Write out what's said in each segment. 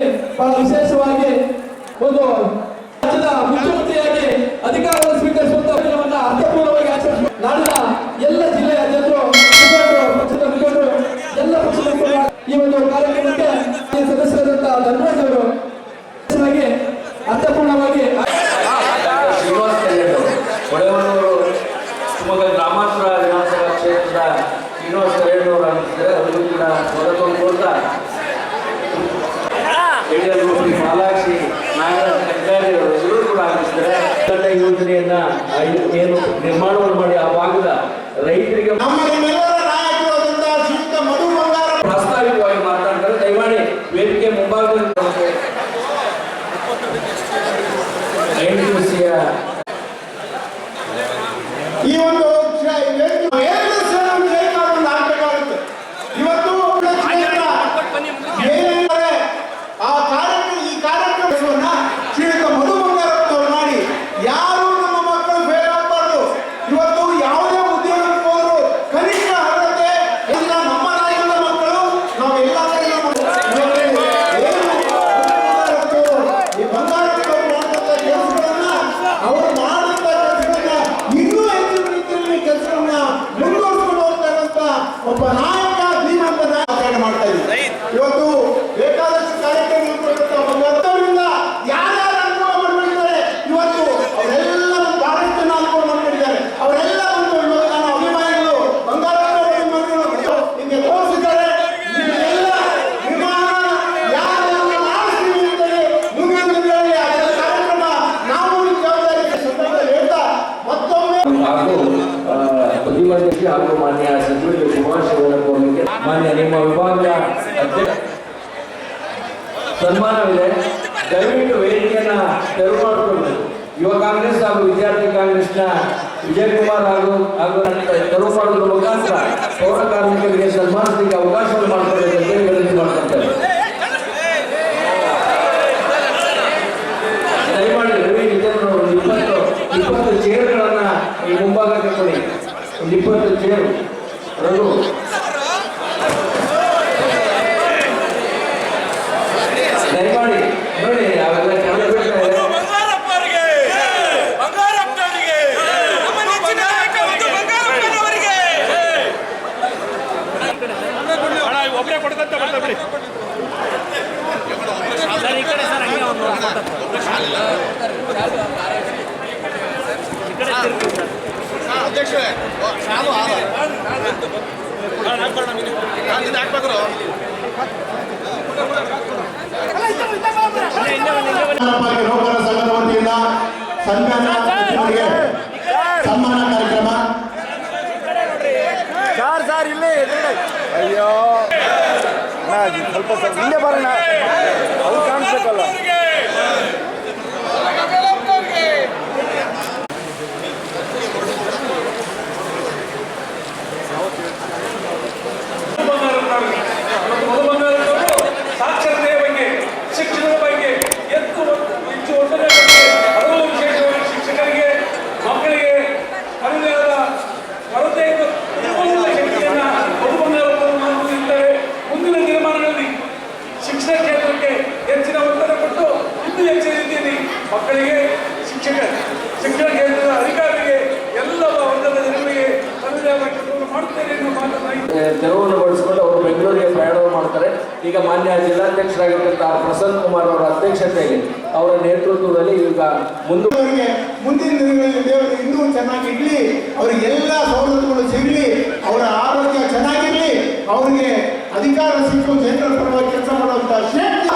ಬಹಳ ವಿಶೇಷವಾಗಿ ಒಂದು ರಾಜ್ಯದ ಮುಖ್ಯಮಂತ್ರಿಯಾಗಿ ಅಧಿಕಾರವನ್ನು ಸ್ವೀಕರಿಸುವಂತ ದಿನವನ್ನ ಅರ್ಥಪೂರ್ಣವಾಗಿ ಆಚರಿಸಿ ನಾಡಿನ ಎಲ್ಲ ಜಿಲ್ಲೆಯ ಜನರು ಪಕ್ಷದ ಮುಖಂಡರು ಎಲ್ಲ ಪಕ್ಷದ ಈ ಒಂದು ಕಾರ್ಯಕ್ರಮಕ್ಕೆ ಸದಸ್ಯರಾದಂತಹ ಧನ್ರಾಜ್ ಅವರು ಅರ್ಥಪೂರ್ಣವಾಗಿ ಶ್ರೀನಿವಾಸ ಹೊಳೆಹೊನ್ನೂರು ಶಿವಮೊಗ್ಗ ಗ್ರಾಮಾಂತರ ವಿಧಾನಸಭಾ ಕ್ಷೇತ್ರದ ಶ್ರೀನಿವಾಸ ಕಲ್ಯಾಣ್ ಆಗಿದ್ದಾರೆ. ಅವರು ಕೂಡ ಸ್ವಾಗತವನ್ನು ಕೊಡ್ತಾ ಯಡಿಯೂರು ಮಾಲಾಕ್ಷಿ ನಾಗರಾಜ್ ಕಟ್ಟಾರಿ ಅವರು ಎಲ್ಲರೂ ಕೂಡ ಆಗಿದ್ದಾರೆ. ಯೋಜನೆಯನ್ನ ಏನು ನಿರ್ಮಾಣವನ್ನು ಮಾಡಿ ಆ ಭಾಗದ ರೈತರಿಗೆ ಪ್ರಾಸ್ತಾವಿಕವಾಗಿ ಮಾತನಾಡ್ತಾರೆ. ದಯಮಾಡಿ ವೇದಿಕೆ ಮುಂಭಾಗದಲ್ಲಿ ಈ ಒಂದು ಇವತ್ತು ಆ ಕಾರ್ಯಕ್ರಮ ಈ ಕಾರ್ಯಕ್ರಮವನ್ನ ಶ್ರೀಯುತ ಮಧು ಬಂಗಾರಪ್ಪನವರು ಮಾಡಿ ಯಾರು ನಮ್ಮ ಮಕ್ಕಳು ಫೇಲ್ ಆಗಬಾರ್ದು. ಇವತ್ತು ಯಾವುದೇ ಉದ್ಯೋಗಕ್ಕೆ ಹೋದ್ರು ಕನಿಷ್ಠ ಅರ್ಹತೆ ಇಲ್ಲ. ನಮ್ಮ ರಾಜ್ಯದ ಮಕ್ಕಳು ನಾವೆಲ್ಲ ಈ ಬಂಗಾರಪ್ಪನವರು ಮಾಡುವಂತ ಕೆಲಸಗಳನ್ನ ಅವರು ಮಾಡುವಂತ ಕೆಲಸಗಳನ್ನ ಇನ್ನೂ ಹೆಚ್ಚು ರೀತಿಯಲ್ಲಿ ಕೆಲಸಗಳನ್ನ ಮುಂದುವರಿಸಿಕೊಂಡು ಹೋಗ್ತಾ ಇರುವಂತ ಒಬ್ಬ ನಾಯಕ ಧೀಮಂತ ನಾಯಕ ಮಾಡ್ತಾ ಇದ್ದೀವಿ. ಇವತ್ತು ಬೇಕಾದಷ್ಟು ಕಾರ್ಯಕ್ರಮಗಳಿಂದ ಯಾರ್ಯಾರು ಅನುಕೂಲ ಮಾಡ್ಕೊಂಡಿದ್ದಾರೆ. ಇವತ್ತು ಅವರೆಲ್ಲ ಬಹಳಷ್ಟು ಜನ ಅನುಕೂಲ ಮಾಡ್ಕೊಂಡಿದ್ದಾರೆ. ಅವರೆಲ್ಲ ಒಂದು ಇವತ್ತು ನನ್ನ ಅಭಿಮಾನಿಗಳು ಬಂಗಾರಪ್ಪನವರ ಅಭಿಮಾನಿಗಳು ನಿಮಗೆ ತೋರಿಸಿದ್ದಾರೆ. ನಿಮಗೆಲ್ಲ ವಿಮಾನ ಯಾರೆಲ್ಲ ಮಾಡಿಸ್ತೀವಿ ಅಂತೇಳಿ ಮುಂದಿನ ದಿನಗಳಲ್ಲಿ ಆ ಕಾರ್ಯಕ್ರಮ ನಾವು ಜವಾಬ್ದಾರಿ ಸಂದರ್ಭದಲ್ಲಿ ಹೇಳ್ತಾ ಮತ್ತೊಮ್ಮೆ ಹಾಗೂ ಬುದ್ಧಿಮಂತಿಕೆ ಹಾಗೂ ಮಾನ್ಯ ಸಚಿವರಿಗೆ ಶುಭಾಶಯಗಳನ್ನು ಕೋರಲಿಕ್ಕೆ ಮಾನ್ಯ ನಿಮ್ಮ ವಿಭಾಗದ ಸನ್ಮಾನವಿದೆ. ದಯವಿಟ್ಟು ವೇದಿಕೆಯನ್ನ ತೆರವು ಮಾಡಿಕೊಂಡು ಯುವ ಕಾಂಗ್ರೆಸ್ ಹಾಗೂ ವಿದ್ಯಾರ್ಥಿ ಕಾಂಗ್ರೆಸ್ನ ವಿಜಯಕುಮಾರ್ ಹಾಗೂ ತೆರವು ಮಾಡುವುದರ ಮುಖಾಂತರ ಪೌರ ಕಾರ್ಮಿಕರಿಗೆ ಸನ್ಮಾನಿಸಲಿಕ್ಕೆ ಅವಕಾಶವನ್ನು ಮಾಡಿಕೊಡಬೇಕು ಅಂತ ವಿನಂತಿ ಮಾಡ್ಕೊಳ್ತಾರೆ. ದಯಮಾಡಿ ರವಿ ನಿಜರು 20 ಚೇರ್ಗಳನ್ನ ಈ ಮುಂಭಾಗಕ್ಕೆ ಕೊಡಿ. 20 ಚೇರು ರಘು ದಯಮಾಡಿ ನೋಡಿ. ಅವೆಲ್ಲ ಚೆನ್ನಾಗಿ ಒಬ್ಬರೇ ಕೊಡ್ಕಂತ ಬರ್ತಾ ಬಿಡಿ. ಅಧ್ಯಕ್ಷರೇ ನೌಕರ ಸಂಘದ ವತಿಯಿಂದ ಸನ್ಮಾನ ಕಾರ್ಯಕ್ರಮ. ಸರ್ ಇಲ್ಲಿ ಅಯ್ಯೋ ಸ್ವಲ್ಪ ಹಿಂದೆ ಬರೋಣ, ಅವ್ರು ಕಾಣಿಸ್ಬೇಕಲ್ಲ. ಸಾಕ್ಷರತೆಯ ಬಗ್ಗೆ, ಶಿಕ್ಷಣದ ಬಗ್ಗೆ ಹೆಚ್ಚು ಒತ್ತಡ ಹಲವು ವಿಶೇಷವಾಗಿ ಶಿಕ್ಷಕರಿಗೆ ಮಕ್ಕಳಿಗೆ ಕಲಿಕೆಯಾದ ಕೊರತೆಯನ್ನು ಶಕ್ತಿಯನ್ನ ಮಧುಬಂಗಾರಪ್ಪನವರು ಮುಂದಿನ ದಿನಮಾನಗಳಲ್ಲಿ ಶಿಕ್ಷಣ ಕ್ಷೇತ್ರಕ್ಕೆ ಹೆಚ್ಚಿನ ಒತ್ತಡ ಕೊಟ್ಟು ಇನ್ನೂ ಹೆಚ್ಚಿನ ರೀತಿಯಲ್ಲಿ ಮಕ್ಕಳಿಗೆ ಶಿಕ್ಷಣ ಕ್ಷೇತ್ರದ ಅಧಿಕಾರಿಗೆ ಎಲ್ಲ ವರ್ಗದ ಜನರಿಗೆ ಮಾಡುತ್ತೇನೆ ಎನ್ನುವ ಮಾತನ್ನು ತೆರವನ್ನು ಬಳಸಿಕೊಂಡು ಅವರು ಬೆಂಗಳೂರಿಗೆ ಪ್ರಯಾಣ ಮಾಡ್ತಾರೆ. ಈಗ ಮಾನ್ಯ ಜಿಲ್ಲಾಧ್ಯಕ್ಷರಾಗಿರ್ತಕ್ಕಂಥ ಪ್ರಸನ್ನ ಕುಮಾರ್ ಅವರ ಅಧ್ಯಕ್ಷತೆಯಲ್ಲಿ ಅವರ ನೇತೃತ್ವದಲ್ಲಿ ಈಗ ಮುಂದಿನ ದಿನಗಳಲ್ಲಿ ದೇವರು ಇನ್ನೂ ಚೆನ್ನಾಗಿ ಇರಲಿ, ಅವರಿಗೆಲ್ಲ ಸವಲತ್ತುಗಳು ಸಿಗಲಿ, ಅವರ ಆರೋಗ್ಯ ಚೆನ್ನಾಗಿರಲಿ, ಅವರಿಗೆ ಅಧಿಕಾರ ಸಿಕ್ಕು ಜನರ ಪರವಾಗಿ ಕೆಲಸ ಮಾಡುವಂತ ಶ್ರೇಷ್ಠ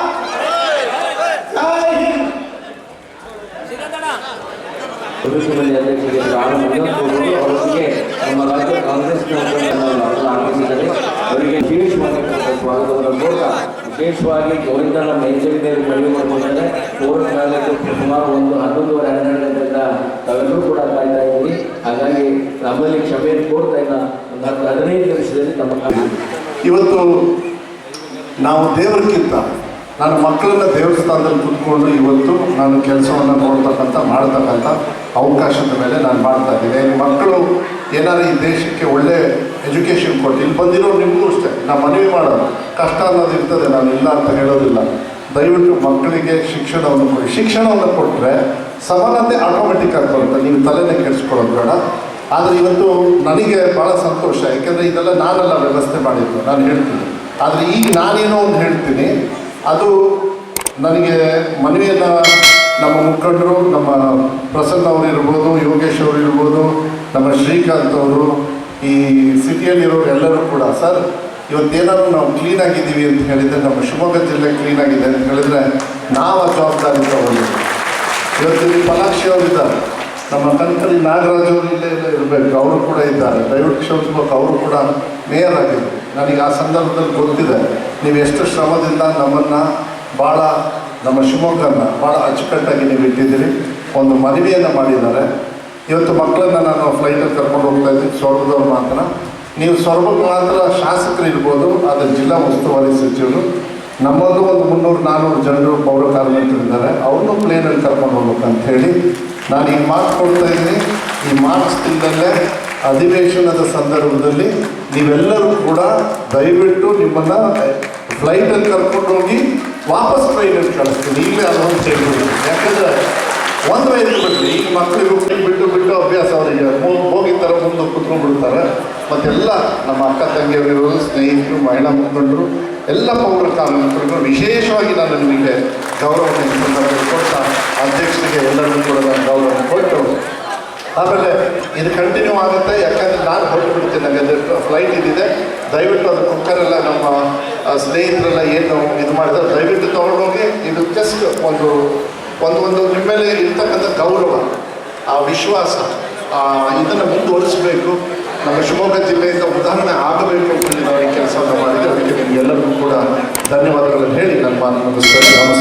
ಅಧ್ಯಕ್ಷರಿಗೆ ಅವರಿಗೆ ನಮ್ಮ ರಾಜ್ಯ ಕಾಂಗ್ರೆಸ್ನ ಆಗಮಿಸಿದ್ದಾರೆ. ಅವರಿಗೆ ವಿಶೇಷವಾಗಿ ಸ್ವಾಗತವನ್ನು ಕೋರ್ತಾ ವಿಶೇಷವಾಗಿ ಗೋವಿಂದನ ಮೇಲ್ಜಗದೇವಿ ಮನವಿ ಮಾಡಿಕೊಂಡಿದ್ದಾರೆ. ಪೌರ ಕಾರ್ಯಕ್ಕೆ ಸುಮಾರು 11:30 ಗಂಟೆಯಿಂದ ತಾವೆಲ್ಲರೂ ಕೂಡ ಕಾಯ್ತಾ ಇದ್ದೀವಿ. ಹಾಗಾಗಿ ನಮ್ಮಲ್ಲಿ ಕ್ಷಮೆ ಕೋರ್ತಾ ಇಲ್ಲ. 15 ನಿಮಿಷದಲ್ಲಿ ತಮ್ಮ ಇವತ್ತು ನಾವು ದೇವರಿಗಿಂತ ನನ್ನ ಮಕ್ಕಳನ್ನ ದೇವಸ್ಥಾನದಲ್ಲಿ ಕೂತ್ಕೊಂಡು ಇವತ್ತು ನಾನು ಕೆಲಸವನ್ನು ಮಾಡ್ತಕ್ಕಂಥ ಅವಕಾಶದ ಮೇಲೆ ನಾನು ಮಾಡ್ತಾ ಇದ್ದೀನಿ. ಮಕ್ಕಳು ಏನಾದ್ರು ಈ ದೇಶಕ್ಕೆ ಒಳ್ಳೆ ಎಜುಕೇಷನ್ ಕೊಟ್ಟು ಇಲ್ಲಿ ಬಂದಿರೋ ನಿಮಗೂ ಅಷ್ಟೇ ನಾವು ಮನವಿ ಮಾಡೋದು ಕಷ್ಟ ಅನ್ನೋದು ಇರ್ತದೆ, ನಾನು ಇಲ್ಲ ಅಂತ ಹೇಳೋದಿಲ್ಲ. ದಯವಿಟ್ಟು ಮಕ್ಕಳಿಗೆ ಶಿಕ್ಷಣವನ್ನು ಕೊಡಿ. ಶಿಕ್ಷಣವನ್ನು ಕೊಟ್ಟರೆ ಸಮಾನತೆ ಆಟೋಮೆಟಿಕ್ ಆಗಿ ಬರುತ್ತೆ, ನೀವು ತಲೆನೇ ಕೆಡಿಸ್ಕೊಳ್ಳೋದು ಬೇಡ. ಆದರೆ ಇವತ್ತು ನನಗೆ ಭಾಳ ಸಂತೋಷ, ಯಾಕೆಂದರೆ ಇದೆಲ್ಲ ನಾನೆಲ್ಲ ವ್ಯವಸ್ಥೆ ಮಾಡಿದ್ದು, ನಾನು ಹೇಳ್ತೀನಿ. ಆದರೆ ಈಗ ನಾನೇನೋ ಒಂದು ಹೇಳ್ತೀನಿ, ಅದು ನನಗೆ ಮನವಿಯನ್ನು ನಮ್ಮ ಮುಖಂಡರು, ನಮ್ಮ ಪ್ರಸನ್ನ ಅವರು ಇರ್ಬೋದು, ಯೋಗೇಶ್ ಅವರು ಇರ್ಬೋದು, ನಮ್ಮ ಶ್ರೀಕಾಂತ್ ಅವರು, ಈ ಸಿಟಿಯಲ್ಲಿರೋರು ಎಲ್ಲರೂ ಕೂಡ, ಸರ್ ಇವತ್ತೇನಾದ್ರು ನಾವು ಕ್ಲೀನಾಗಿದ್ದೀವಿ ಅಂತ ಹೇಳಿದರೆ, ನಮ್ಮ ಶಿವಮೊಗ್ಗ ಜಿಲ್ಲೆ ಕ್ಲೀನಾಗಿದೆ ಅಂತ ಹೇಳಿದರೆ ನಾವು ಆ ಜವಾಬ್ದಾರಿ ತಗೊಂಡಿದ್ದೀವಿ. ಇವತ್ತು ಇಲ್ಲಿ ಪಲಾಕ್ಷಿ ಅವರು ಇದ್ದಾರೆ, ನಮ್ಮ ಕಣ್ಕರಿ ನಾಗರಾಜ್ ಅವರು ಇಲ್ಲೇ ಇರಬೇಕು, ಅವರು ಕೂಡ ಇದ್ದಾರೆ, ದಯವಿಟ್ಟು ಕ್ಷಮಿಸ್ಬೇಕು, ಅವರು ಕೂಡ ಮೇಯರ್ ಆಗಿದ್ದರು. ನನಗೆ ಆ ಸಂದರ್ಭದಲ್ಲಿ ಗೊತ್ತಿದೆ ನೀವು ಎಷ್ಟು ಶ್ರಮದಿಂದ ನಮ್ಮನ್ನು ಭಾಳ, ನಮ್ಮ ಶಿವಮೊಗ್ಗನ ಭಾಳ ಅಚ್ಚುಕಟ್ಟಾಗಿ ನೀವು ಇಟ್ಟಿದ್ದೀರಿ. ಒಂದು ಮನವಿಯನ್ನು ಮಾಡಿದ್ದಾರೆ. ಇವತ್ತು ಮಕ್ಕಳನ್ನು ನಾನು ಫ್ಲೈಟಲ್ಲಿ ಕರ್ಕೊಂಡು ಹೋಗ್ತಾ ಇದ್ದೀನಿ, ಸೊರಬದವ್ರು ಮಾತ್ರ. ನೀವು ಸೊರಬಕ್ಕೆ ಮಾತ್ರ ಶಾಸಕರು ಇರ್ಬೋದು, ಆದರೆ ಜಿಲ್ಲಾ ಉಸ್ತುವಾರಿ ಸಚಿವರು, ನಮ್ಮದು ಒಂದು 300-400 ಜನರು ಪೌರ ಕಾರ್ಮಿಕರಿದ್ದಾರೆ, ಅವ್ರನ್ನೂ ಪ್ಲೇನಲ್ಲಿ ಕರ್ಕೊಂಡು ಹೋಗ್ಬೇಕಂತ ಹೇಳಿ ನಾನು ಈಗ ಮಾತು ಕೊಡ್ತಾ ಇದ್ದೀನಿ. ಈ ಮಾರ್ಚ್ ತಿಂಗಳಲ್ಲೇ ಅಧಿವೇಶನದ ಸಂದರ್ಭದಲ್ಲಿ ನೀವೆಲ್ಲರೂ ಕೂಡ ದಯವಿಟ್ಟು ನಿಮ್ಮನ್ನು ಫ್ಲೈಟಲ್ಲಿ ಕರ್ಕೊಂಡು ಹೋಗಿ ವಾಪಸ್ ಟ್ರೈನಲ್ಲಿ ಕಳಿಸ್ತೀನಿ. ಈಗಲೇ ಅದೊಂದು ಹೇಳ್ಬಿಡಿ, ಯಾಕಂದರೆ ಒಂದು ವಯಸ್ಸು ಬಿಟ್ಟರೆ ಈಗ ಮಕ್ಕಳಿಗೂ ಬಿಟ್ಟು ಅಭ್ಯಾಸ ಅವರಿಗೆ ಹೋಗಿ ಥರ ಮುಂದೆ ಕುತ್ಕೊಂಡ್ಬಿಡ್ತಾರೆ. ಮತ್ತೆಲ್ಲ ನಮ್ಮ ಅಕ್ಕ ತಂಗಿಯರಿರೋರು, ಸ್ನೇಹಿತರು, ಮಹಿಳಾ ಮುಖಂಡರು, ಎಲ್ಲ ಪೌರ ಕಾರ್ಮಿಕರಿಗೂ ವಿಶೇಷವಾಗಿ ನಾನು ನಿಮಗೆ ಗೌರವವನ್ನು ಕೊಟ್ಟ ಅಧ್ಯಕ್ಷರಿಗೆ ಎಲ್ಲರಿಗೂ ಕೂಡ ನಾನು ಗೌರವ ಕೊಟ್ಟು, ಆಮೇಲೆ ಇದು ಕಂಟಿನ್ಯೂ ಆಗುತ್ತೆ. ಯಾಕಂದರೆ ನಾನು ಹೊರಟುಬಿಡ್ತೀನಿ, ನನಗೆ ಫ್ಲೈಟ್ ಇದಿದೆ. ದಯವಿಟ್ಟು ಅದು ಕುಕ್ಕರೆಲ್ಲ ನಮ್ಮ ಸ್ನೇಹಿತರೆಲ್ಲ ಏನು ಇದು ಮಾಡಿದ್ರೆ ದಯವಿಟ್ಟು ತೊಗೊಂಡೋಗಿ. ಇದು ಜಸ್ಟ್ ಒಂದು ನಿಮ್ಮ ಮೇಲೆ ಇರ್ತಕ್ಕಂಥ ಗೌರವ, ಆ ವಿಶ್ವಾಸ, ಇದನ್ನು ಮುಂದುವರಿಸಬೇಕು. ನಮ್ಮ ಶಿವಮೊಗ್ಗ ಜಿಲ್ಲೆಯಿಂದ ಉದಾಹರಣೆ ಆಗಬೇಕು ಅಂತೇಳಿ ನಾವು ಈ ಕೆಲಸವನ್ನು ಮಾಡಿದರೆ ಅದಕ್ಕೆ ನಿಮಗೆಲ್ಲರಿಗೂ ಕೂಡ ಧನ್ಯವಾದಗಳನ್ನು ಹೇಳಿ ನನ್ನ ಮಾತು ಮುಗಿಸ್ತೇನೆ. ನಮಸ್ಕಾರ.